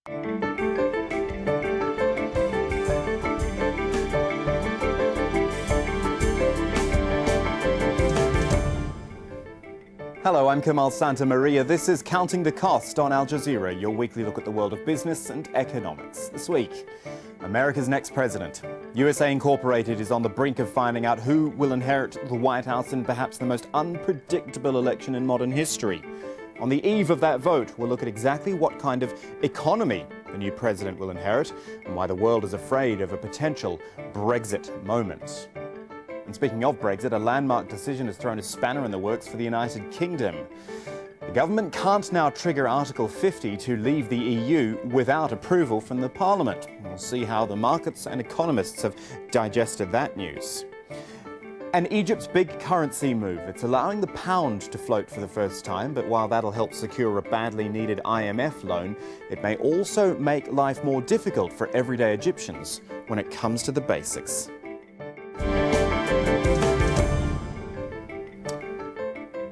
Hello, I'm Kamal Santamaria. This is Counting the Cost on Al Jazeera, your weekly look at the world of business and economics. This week, America's next president. USA Incorporated is on the brink of finding out who will inherit the White House in perhaps the most unpredictable election in modern history. On the eve of that vote, we'll look at exactly what kind of economy the new president will inherit and why the world is afraid of a potential Brexit moment. And speaking of Brexit, a landmark decision has thrown a spanner in the works for the United Kingdom. The government can't now trigger Article 50 to leave the EU without approval from the Parliament. We'll see how the markets and economists have digested that news. And Egypt's big currency move. It's allowing the pound to float for the first time, but while that'll help secure a badly needed IMF loan, it may also make life more difficult for everyday Egyptians when it comes to the basics.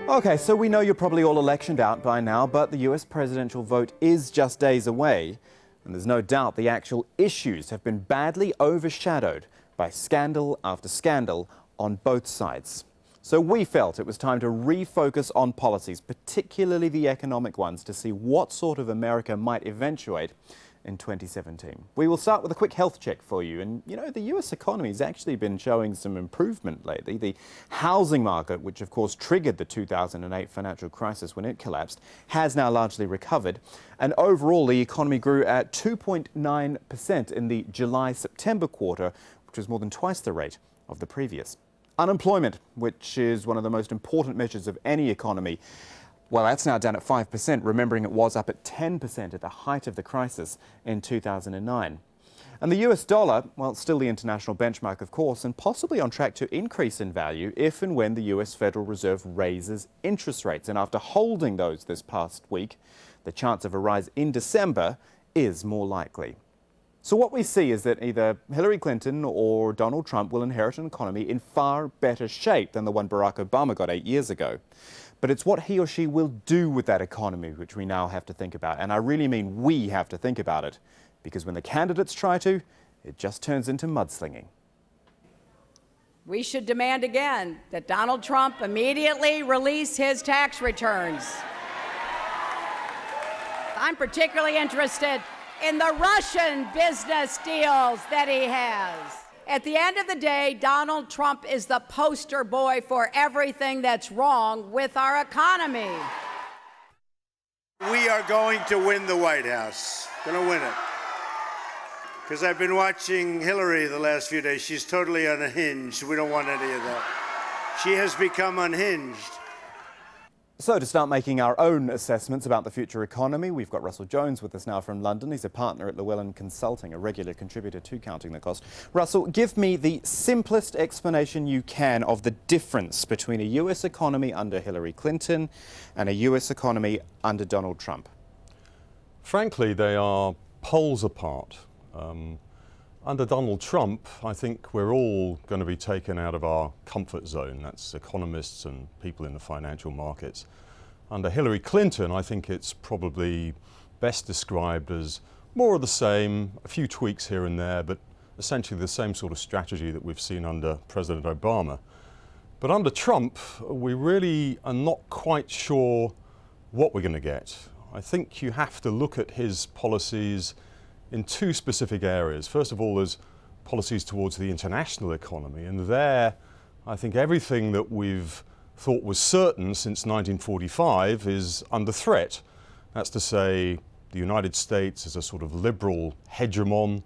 Okay, so we know you're probably all electioned out by now, but the US presidential vote is just days away. And there's no doubt the actual issues have been badly overshadowed by scandal after scandal on both sides. So we felt it was time to refocus on policies, particularly the economic ones, to see what sort of America might eventuate in 2017. We will start with a quick health check for you. And, you know, the US economy has actually been showing some improvement lately. The housing market, which of course triggered the 2008 financial crisis when it collapsed, has now largely recovered. And overall, the economy grew at 2.9% in the July-September quarter, which was more than twice the rate of the previous. Unemployment, which is one of the most important measures of any economy, well, that's now down at 5%, remembering it was up at 10% at the height of the crisis in 2009. And the US dollar, well, it's still the international benchmark, of course, and possibly on track to increase in value if and when the US Federal Reserve raises interest rates. And after holding those this past week, the chance of a rise in December is more likely. So what we see is that either Hillary Clinton or Donald Trump will inherit an economy in far better shape than the one Barack Obama got 8 years ago. But it's what he or she will do with that economy which we now have to think about. And I really mean we have to think about it, because when the candidates try to, it just turns into mudslinging. We should demand again that Donald Trump immediately release his tax returns. I'm particularly interested in the Russian business deals that he has. At the end of the day, Donald Trump is the poster boy for everything that's wrong with our economy. We are going to win the White House. Going to win it. Because I've been watching Hillary the last few days. She's totally unhinged. We don't want any of that. She has become unhinged. So to start making our own assessments about the future economy, we've got Russell Jones with us now from London. He's a partner at Llewellyn Consulting, a regular contributor to Counting the Cost. Russell, give me the simplest explanation you can of the difference between a US economy under Hillary Clinton and a US economy under Donald Trump. Frankly, they are poles apart. Under Donald Trump, I think we're all going to be taken out of our comfort zone. That's economists and people in the financial markets. Under Hillary Clinton, I think it's probably best described as more of the same, a few tweaks here and there, but essentially the same sort of strategy that we've seen under President Obama. But under Trump, we really are not quite sure what we're going to get. I think you have to look at his policies in two specific areas. First of all, there's policies towards the international economy, and there I think everything that we've thought was certain since 1945 is under threat. That's to say, the United States is a sort of liberal hegemon,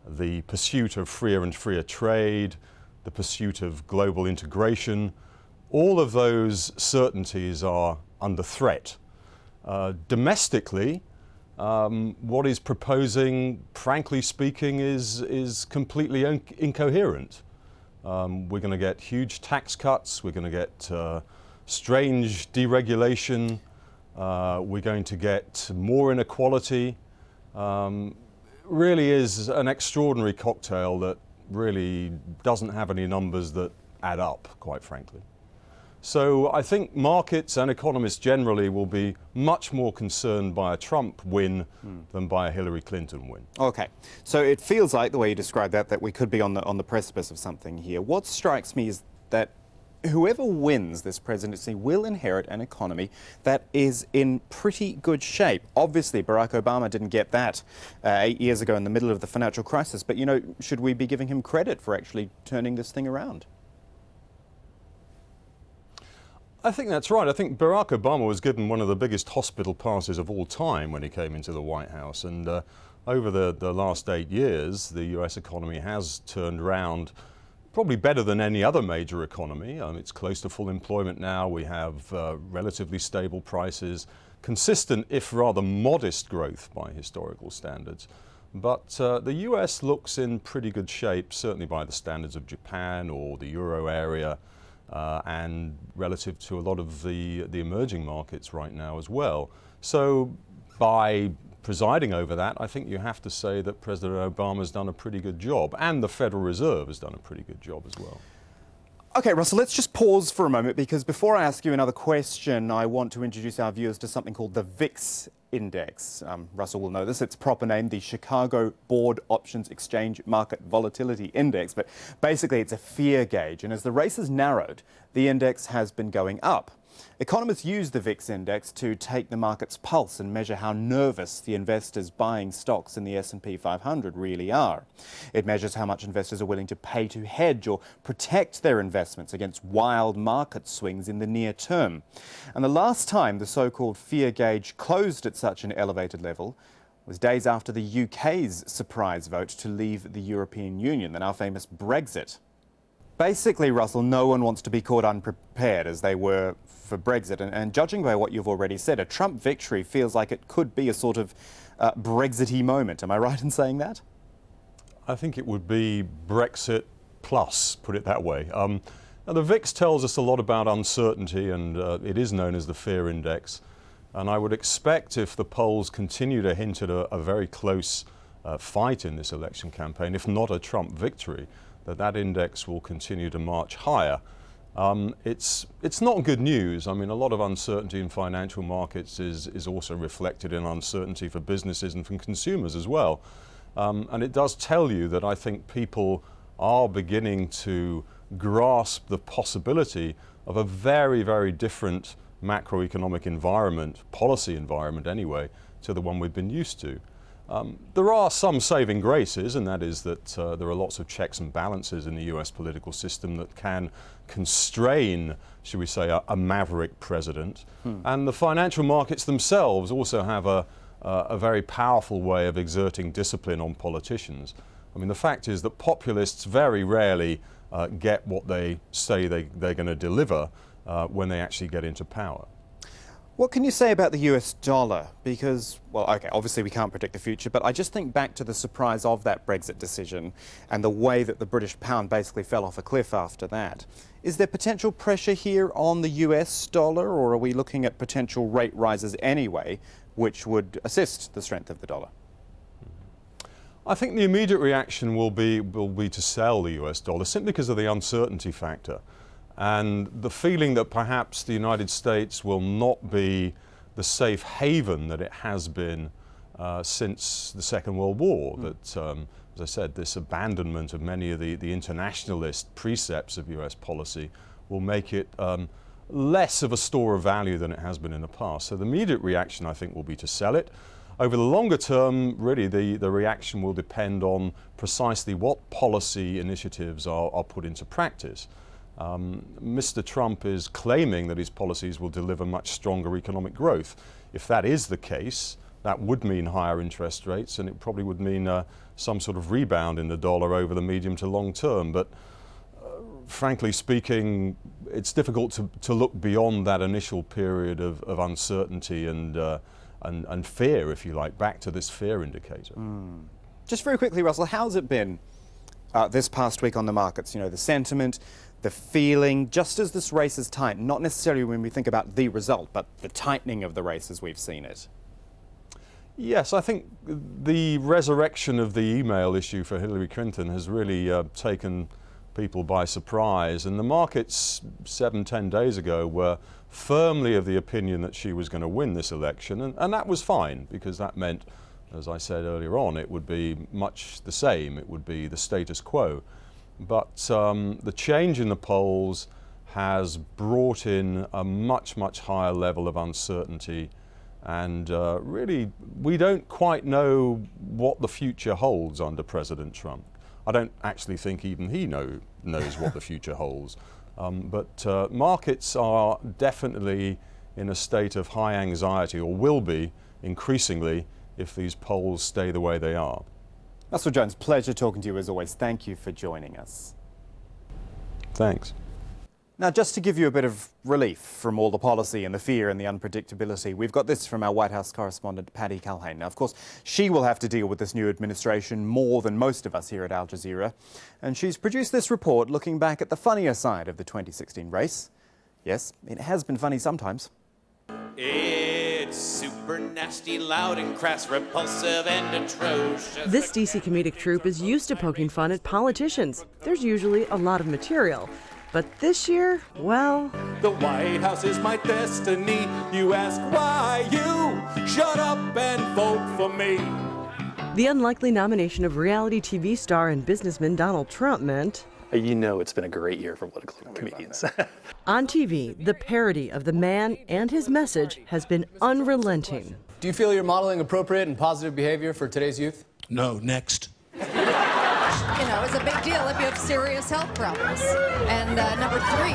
the pursuit of freer and freer trade, the pursuit of global integration, all of those certainties are under threat. Domestically, what he's proposing, frankly speaking, is completely incoherent. We're going to get huge tax cuts, we're going to get strange deregulation, we're going to get more inequality. Really is an extraordinary cocktail that really doesn't have any numbers that add up, quite frankly. So I think markets and economists generally will be much more concerned by a Trump win than by a Hillary Clinton win. Okay, so it feels like, the way you describe that, that we could be on the precipice of something here. What strikes me is that whoever wins this presidency will inherit an economy that is in pretty good shape. Obviously, Barack Obama didn't get that 8 years ago in the middle of the financial crisis, but, you know, should we be giving him credit for actually turning this thing around? I think that's right. I think Barack Obama was given one of the biggest hospital passes of all time when he came into the White House. And over the last 8 years, the US economy has turned around probably better than any other major economy. It's close to full employment now. We have relatively stable prices, consistent, if rather modest growth by historical standards. But the US looks in pretty good shape, certainly by the standards of Japan or the Euro area. And relative to a lot of the emerging markets right now as well. So by presiding over that, I think you have to say that President Obama has done a pretty good job, and the Federal Reserve has done a pretty good job as well. Okay, Russell, let's just pause for a moment, because before I ask you another question, I want to introduce our viewers to something called the VIX Index. Russell will know this. It's proper name, the Chicago Board Options Exchange Market Volatility Index. But basically, it's a fear gauge. And as the race has narrowed, the index has been going up. Economists use the VIX index to take the market's pulse and measure how nervous the investors buying stocks in the S&P 500 really are. It measures how much investors are willing to pay to hedge or protect their investments against wild market swings in the near term. And the last time the so-called fear gauge closed at such an elevated level was days after the UK's surprise vote to leave the European Union, the now famous Brexit. Basically, Russell, no one wants to be caught unprepared, as they were for Brexit. And judging by what you've already said, a Trump victory feels like it could be a sort of Brexit-y moment. Am I right in saying that? I think it would be Brexit plus, put it that way. Now the VIX tells us a lot about uncertainty, and it is known as the fear index. And I would expect, if the polls continue to hint at a very close fight in this election campaign, if not a Trump victory, that index will continue to march higher. It's not good news. I mean, a lot of uncertainty in financial markets is also reflected in uncertainty for businesses and from consumers as well. And it does tell you that I think people are beginning to grasp the possibility of a very, very different macroeconomic environment, policy environment anyway, to the one we've been used to. There are some saving graces, and that is that there are lots of checks and balances in the US political system that can constrain, should we say, a maverick president. And the financial markets themselves also have a very powerful way of exerting discipline on politicians. I mean, the fact is that populists very rarely get what they say they're going to deliver when they actually get into power. What can you say about the US dollar? Because, well, okay, obviously we can't predict the future, but I just think back to the surprise of that Brexit decision and the way that the British pound basically fell off a cliff after that. Is there potential pressure here on the US dollar, or are we looking at potential rate rises anyway, which would assist the strength of the dollar? I think the immediate reaction will be to sell the US dollar, simply because of the uncertainty factor. And the feeling that perhaps the United States will not be the safe haven that it has been since the Second World War. That, as I said, this abandonment of many of the internationalist precepts of US policy will make it less of a store of value than it has been in the past. So the immediate reaction, I think, will be to sell it. Over the longer term, really, the reaction will depend on precisely what policy initiatives are put into practice. Mr. Trump is claiming that his policies will deliver much stronger economic growth. If that is the case, that would mean higher interest rates, and it probably would mean some sort of rebound in the dollar over the medium to long term. But frankly speaking, it's difficult to look beyond that initial period of uncertainty and fear, if you like, back to this fear indicator. Just very quickly, Russell, how's it been this past week on the markets? You know, the sentiment, the feeling, just as this race is tight, not necessarily when we think about the result, but the tightening of the race as we've seen it. Yes, I think the resurrection of the email issue for Hillary Clinton has really taken people by surprise. And the markets 7-10 days ago were firmly of the opinion that she was going to win this election. And that was fine, because that meant, as I said earlier on, it would be much the same. It would be the status quo. But the change in the polls has brought in a much, much higher level of uncertainty. And really, we don't quite know what the future holds under President Trump. I don't actually think even he knows what the future holds. But markets are definitely in a state of high anxiety, or will be increasingly if these polls stay the way they are. Russell Jones, pleasure talking to you as always. Thank you for joining us. Thanks. Now, just to give you a bit of relief from all the policy and the fear and the unpredictability, we've got this from our White House correspondent, Paddy Calhoun. Now, of course, she will have to deal with this new administration more than most of us here at Al Jazeera. And she's produced this report looking back at the funnier side of the 2016 race. Yes, it has been funny sometimes. It's super nasty, loud and crass, repulsive and atrocious. This DC comedic troupe is used to poking fun at politicians. There's usually a lot of material. But this year, well... The White House is my destiny. You ask why you shut up and vote for me. The unlikely nomination of reality TV star and businessman Donald Trump meant... You know it's been a great year for political comedians. On TV, the parody of the man and his message has been unrelenting. Do you feel you're modeling appropriate and positive behavior for today's youth? No, next. You know, it's a big deal if you have serious health problems. And number 3.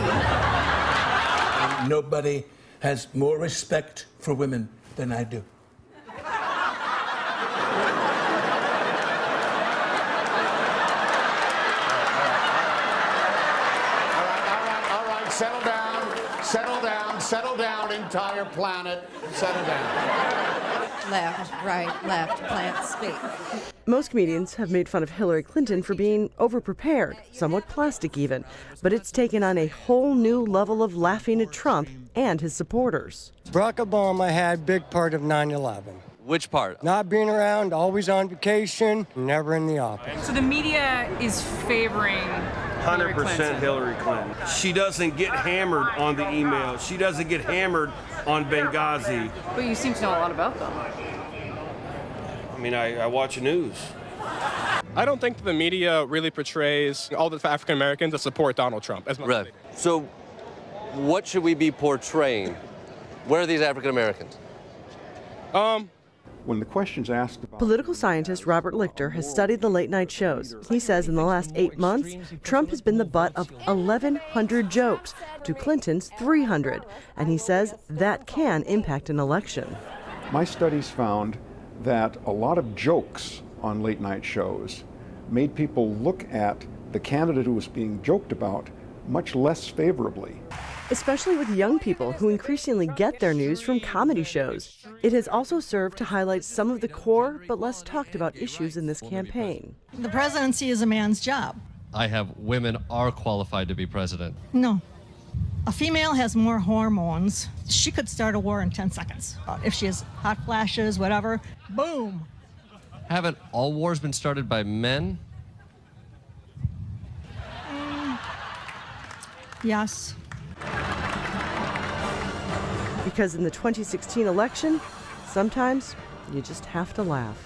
Nobody has more respect for women than I do. All right, settle down, entire planet, settle down. Left, right, left, plant, speak. Most comedians have made fun of Hillary Clinton for being overprepared, somewhat plastic even, but it's taken on a whole new level of laughing at Trump and his supporters. Barack Obama had a big part of 9/11. Which part? Not being around, always on vacation, never in the office. So the media is favoring 100% Hillary Clinton. She doesn't get hammered on the email. She doesn't get hammered on Benghazi. But you seem to know a lot about them. I mean, I watch news. I don't think the media really portrays all the African Americans that support Donald Trump as much as they do. So what should we be portraying? Where are these African Americans? When the question's asked about... Political scientist Robert Lichter has studied the late-night shows. He says in the last 8 months, Trump has been the butt of 1,100 jokes to Clinton's 300. And he says that can impact an election. My studies found that a lot of jokes on late-night shows made people look at the candidate who was being joked about much less favorably. Especially with young people who increasingly get their news from comedy shows. It has also served to highlight some of the core but less talked about issues in this campaign. The presidency is a man's job. I have women are qualified to be president. No. A female has more hormones. She could start a war in 10 seconds. If she has hot flashes, whatever, boom. Haven't all wars been started by men? Yes. Because in the 2016 election, sometimes you just have to laugh.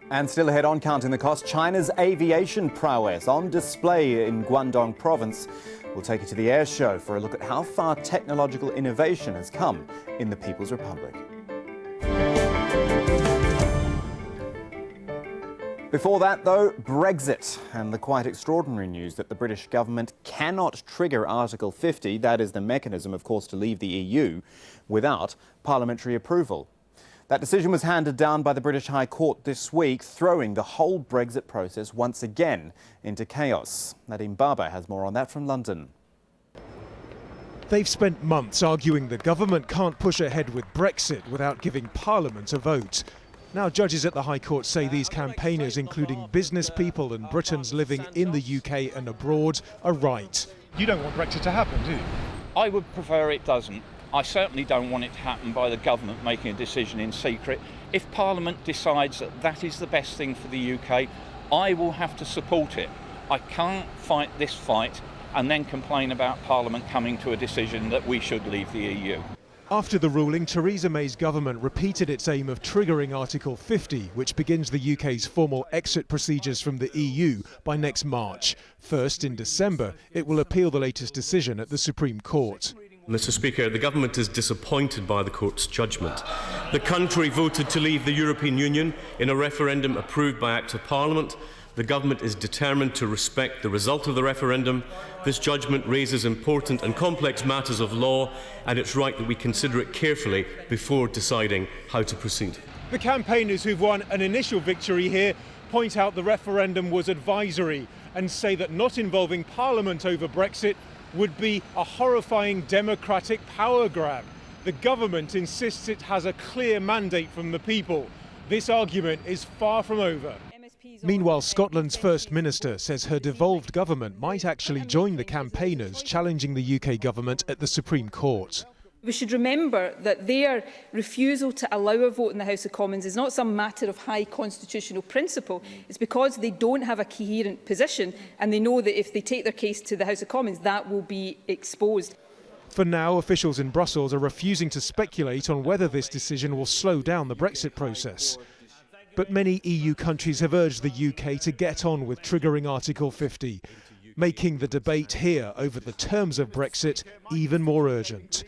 And still ahead on Counting the Cost, China's aviation prowess on display in Guangdong province. We'll take you to the air show for a look at how far technological innovation has come in the People's Republic. Before that, though, Brexit and the quite extraordinary news that the British government cannot trigger Article 50, that is the mechanism, of course, to leave the EU, without parliamentary approval. That decision was handed down by the British High Court this week, throwing the whole Brexit process once again into chaos. Nadeem Baba has more on that from London. They've spent months arguing the government can't push ahead with Brexit without giving Parliament a vote. Now judges at the High Court say these campaigners, including business people and Britons living in the UK and abroad, are right. You don't want Brexit to happen, do you? I would prefer it doesn't. I certainly don't want it to happen by the government making a decision in secret. If Parliament decides that that is the best thing for the UK, I will have to support it. I can't fight this fight and then complain about Parliament coming to a decision that we should leave the EU. After the ruling, Theresa May's government repeated its aim of triggering Article 50, which begins the UK's formal exit procedures from the EU by next March. First, in December, it will appeal the latest decision at the Supreme Court. Mr. Speaker, the government is disappointed by the court's judgment. The country voted to leave the European Union in a referendum approved by Act of Parliament. The government is determined to respect the result of the referendum. This judgment raises important and complex matters of law, and it's right that we consider it carefully before deciding how to proceed. The campaigners who've won an initial victory here point out the referendum was advisory and say that not involving Parliament over Brexit would be a horrifying democratic power grab. The government insists it has a clear mandate from the people. This argument is far from over. Meanwhile, Scotland's First Minister says her devolved government might actually join the campaigners challenging the UK government at the Supreme Court. We should remember that their refusal to allow a vote in the House of Commons is not some matter of high constitutional principle. It's because they don't have a coherent position and they know that if they take their case to the House of Commons, that will be exposed. For now, officials in Brussels are refusing to speculate on whether this decision will slow down the Brexit process. But many EU countries have urged the UK to get on with triggering Article 50, making the debate here over the terms of Brexit even more urgent.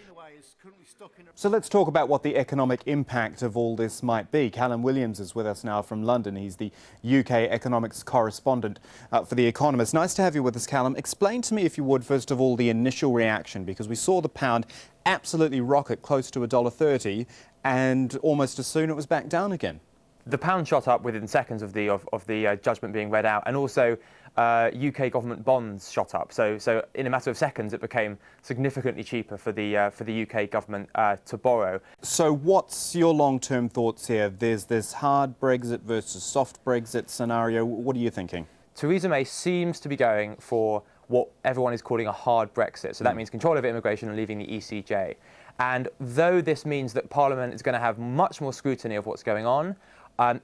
So let's talk about what the economic impact of all this might be. Callum Williams is with us now from London. He's the UK economics correspondent for The Economist. Nice to have you with us, Callum. Explain to me, if you would, first of all, the initial reaction, because we saw the pound absolutely rocket close to $1.30 and almost as soon it was back down again. The pound shot up within seconds of the judgment being read out, and also UK government bonds shot up. So in a matter of seconds, it became significantly cheaper for the UK government to borrow. So what's your long-term thoughts here? There's this hard Brexit versus soft Brexit scenario. What are you thinking? Theresa May seems to be going for what everyone is calling a hard Brexit. So that means control over immigration and leaving the ECJ. And though this means that Parliament is going to have much more scrutiny of what's going on,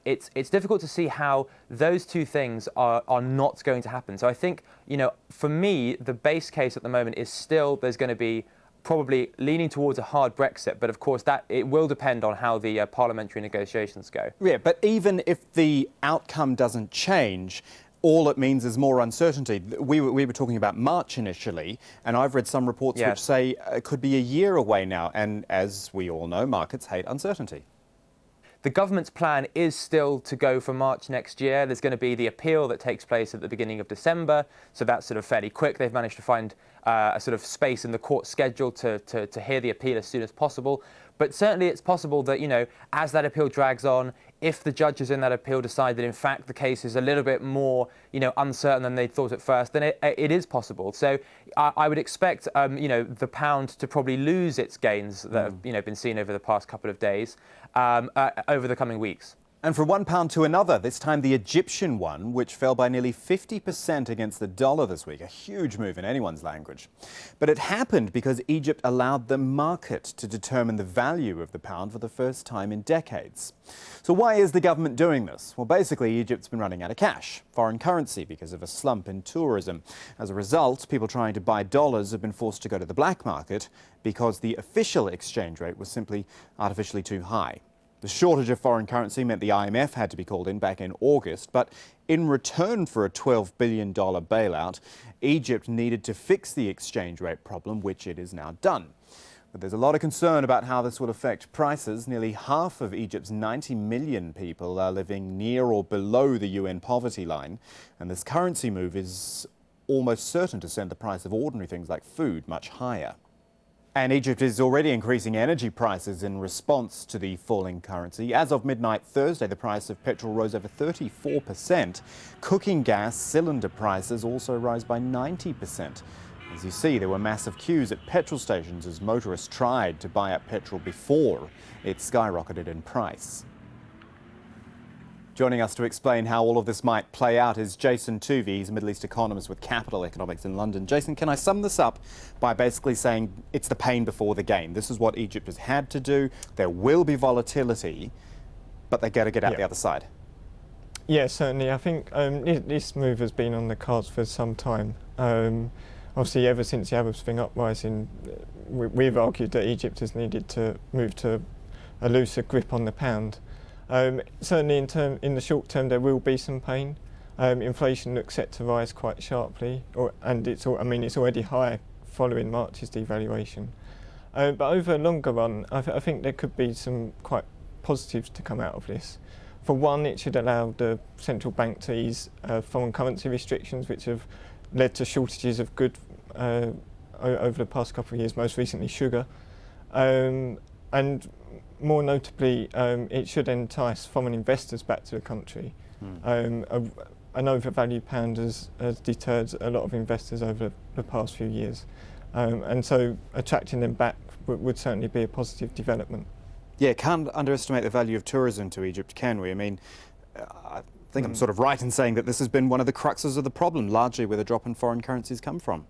it's difficult to see how those two things are not going to happen. So I think, for me, the base case at the moment is still there's going to be probably leaning towards a hard Brexit. But of course, that it will depend on how the parliamentary negotiations go. Yeah, but even if the outcome doesn't change, all it means is more uncertainty. We were talking about March initially, and I've read some reports which say it could be a year away now. And as we all know, markets hate uncertainty. The government's plan is still to go for March next year. There's going to be the appeal that takes place at the beginning of December, so that's sort of fairly quick. They've managed to find a sort of space in the court schedule to hear the appeal as soon as possible. But certainly it's possible that, as that appeal drags on, if the judges in that appeal decide that, in fact, the case is a little bit more, uncertain than they thought at first, then it is possible. So I would expect, the pound to probably lose its gains that have, been seen over the past couple of days over the coming weeks. And from one pound to another, this time the Egyptian one, which fell by nearly 50% against the dollar this week. A huge move in anyone's language. But it happened because Egypt allowed the market to determine the value of the pound for the first time in decades. So why is the government doing this? Well, basically, Egypt's been running out of cash, foreign currency, because of a slump in tourism. As a result, people trying to buy dollars have been forced to go to the black market because the official exchange rate was simply artificially too high. The shortage of foreign currency meant the IMF had to be called in back in August, but in return for a $12 billion bailout, Egypt needed to fix the exchange rate problem, which it is now done. But there's a lot of concern about how this will affect prices. Nearly half of Egypt's 90 million people are living near or below the UN poverty line, and this currency move is almost certain to send the price of ordinary things like food much higher. And Egypt is already increasing energy prices in response to the falling currency. As of midnight Thursday, the price of petrol rose over 34%. Cooking gas cylinder prices also rose by 90%. As you see, there were massive queues at petrol stations as motorists tried to buy up petrol before it skyrocketed in price. Joining us to explain how all of this might play out is Jason Tuvey. He's a Middle East economist with Capital Economics in London. Jason, can I sum this up by basically saying it's the pain before the gain? This is what Egypt has had to do. There will be volatility. but they got to get out the other side. Yeah, certainly. I think this move has been on the cards for some time. Obviously, ever since the Arab Spring uprising, we've argued that Egypt has needed to move to a looser grip on the pound. Certainly, in the short term, there will be some pain. Inflation looks set to rise quite sharply, and it's already high following March's devaluation. But over a longer run, I think there could be some quite positives to come out of this. For one, it should allow the central bank to ease foreign currency restrictions, which have led to shortages of goods over the past couple of years, most recently sugar. And more notably, it should entice foreign investors back to the country. An overvalued pound has deterred a lot of investors over the past few years. And so attracting them back would certainly be a positive development. Yeah, can't underestimate the value of tourism to Egypt, can we? I mean, I think I'm sort of right in saying that this has been one of the cruxes of the problem, largely where the drop in foreign currencies come from.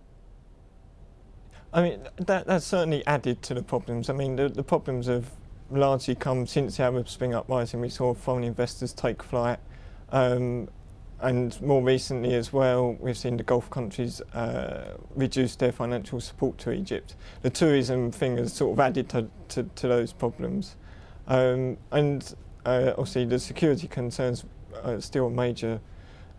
I mean, that's certainly added to the problems. I mean, the problems have largely come since the Arab Spring uprising. We saw foreign investors take flight. And more recently as well, we've seen the Gulf countries reduce their financial support to Egypt. The tourism thing has sort of added to those problems. Obviously the security concerns are still a major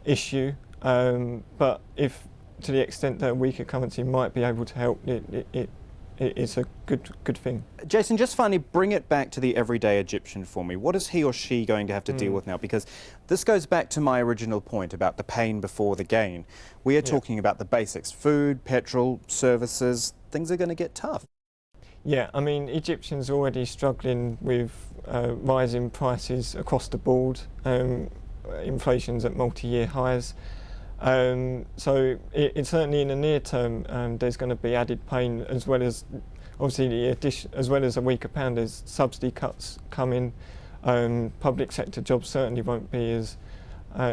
issue, but if to the extent that a weaker currency might be able to help, it's a good thing. Jason, just finally bring it back to the everyday Egyptian for me. What is he or she going to have to deal with now? Because this goes back to my original point about the pain before the gain. We are talking about the basics: food, petrol, services. Things are going to get tough. Yeah, I mean, Egyptians are already struggling with rising prices across the board. Inflation's at multi-year highs. So it's certainly in the near term, there's going to be added pain, as well as obviously as well as a weaker pound. There's subsidy cuts coming. Public sector jobs certainly won't be as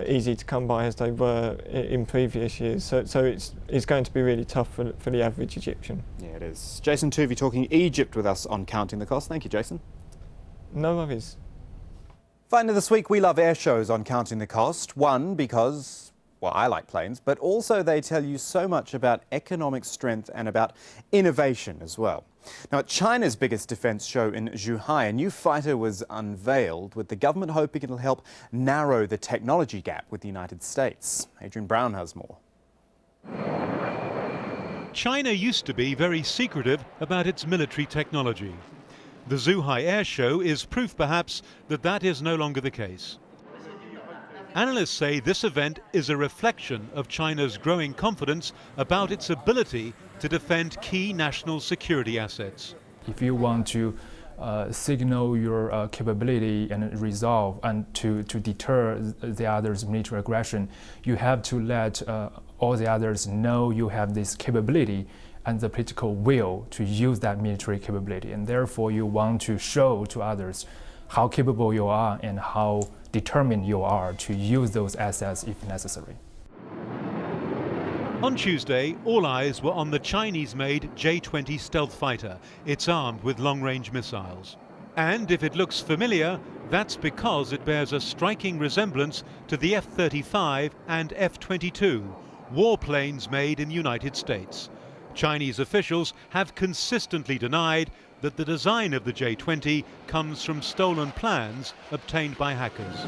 easy to come by as they were in previous years. So it's going to be really tough for the average Egyptian. Yeah, it is. Jason Tuvey talking Egypt with us on Counting the Cost. Thank you, Jason. No worries. Finally this week, we love air shows on Counting the Cost. One, because, well, I like planes, but also they tell you so much about economic strength and about innovation as well. Now, at China's biggest defence show in Zhuhai, a new fighter was unveiled, with the government hoping it'll help narrow the technology gap with the United States. Adrian Brown has more. China used to be very secretive about its military technology. The Zhuhai Air Show is proof, perhaps, that that is no longer the case. Analysts say this event is a reflection of China's growing confidence about its ability to defend key national security assets. If you want to signal your capability and resolve and to deter the other's military aggression, you have to let all the others know you have this capability and the political will to use that military capability. And therefore you want to show to others how capable you are and how determined you are to use those assets if necessary. On Tuesday, all eyes were on the Chinese-made J-20 stealth fighter. It's armed with long-range missiles. And if it looks familiar, that's because it bears a striking resemblance to the F-35 and F-22, warplanes made in the United States. Chinese officials have consistently denied that the design of the J-20 comes from stolen plans obtained by hackers.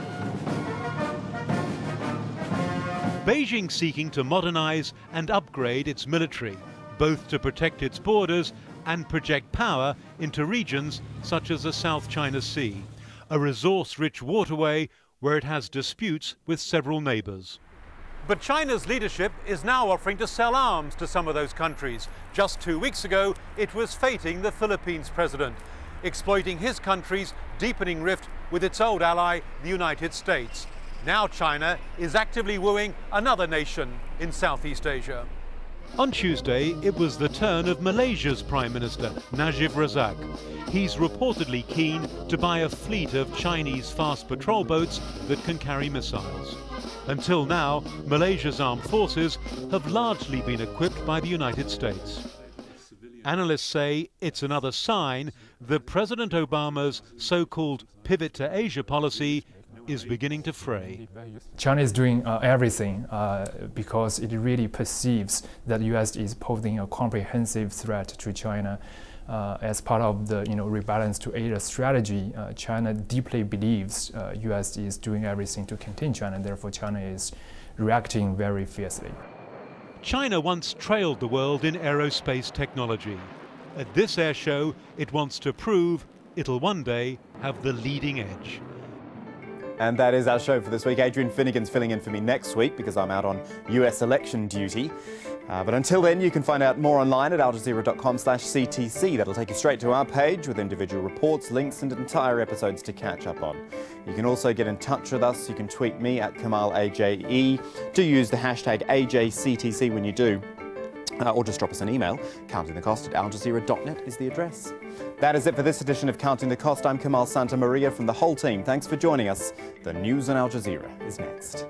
Beijing seeking to modernize and upgrade its military, both to protect its borders and project power into regions such as the South China Sea, a resource-rich waterway where it has disputes with several neighbors. But China's leadership is now offering to sell arms to some of those countries. Just 2 weeks ago, it was feting the Philippines president, exploiting his country's deepening rift with its old ally, the United States. Now China is actively wooing another nation in Southeast Asia. On Tuesday, it was the turn of Malaysia's Prime Minister, Najib Razak. He's reportedly keen to buy a fleet of Chinese fast patrol boats that can carry missiles. Until now, Malaysia's armed forces have largely been equipped by the United States. Analysts say it's another sign that President Obama's so-called pivot to Asia policy is beginning to fray. China is doing everything because it really perceives that the U.S. is posing a comprehensive threat to China. As part of the rebalance to Asia strategy, China deeply believes U.S. is doing everything to contain China, and therefore China is reacting very fiercely. China once trailed the world in aerospace technology. At this air show, it wants to prove it'll one day have the leading edge. And that is our show for this week. Adrian Finnegan's filling in for me next week because I'm out on US election duty. But until then, you can find out more online at aljazeera.com/CTC. That'll take you straight to our page with individual reports, links and entire episodes to catch up on. You can also get in touch with us. You can tweet me at KamalAJE. Do use the hashtag AJCTC when you do. Or just drop us an email. countingthecost@aljazeera.net is the address. That is it for this edition of Counting the Cost. I'm Kamal Santamaria from the whole team. Thanks for joining us. The news on Al Jazeera is next.